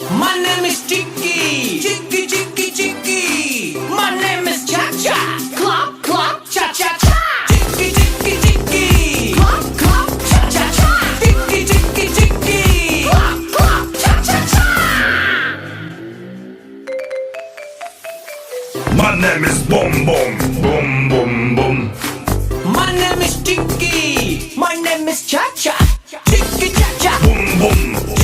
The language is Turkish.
My name is Chicky, Chicky, Chicky, Chicky. My name is Cha Cha, Clop, Clop, Cha Cha Cha. Chicky, Chicky, Chicky, Clop, Clop, Cha Cha Cha. Chicky, Chicky, Chicky, Clop, Clop, Cha Cha Cha. My name is Boom Boom, Boom Boom Boom. My name is Chicky, my name is Cha Cha. Chicky, Cha Cha. Boom Boom,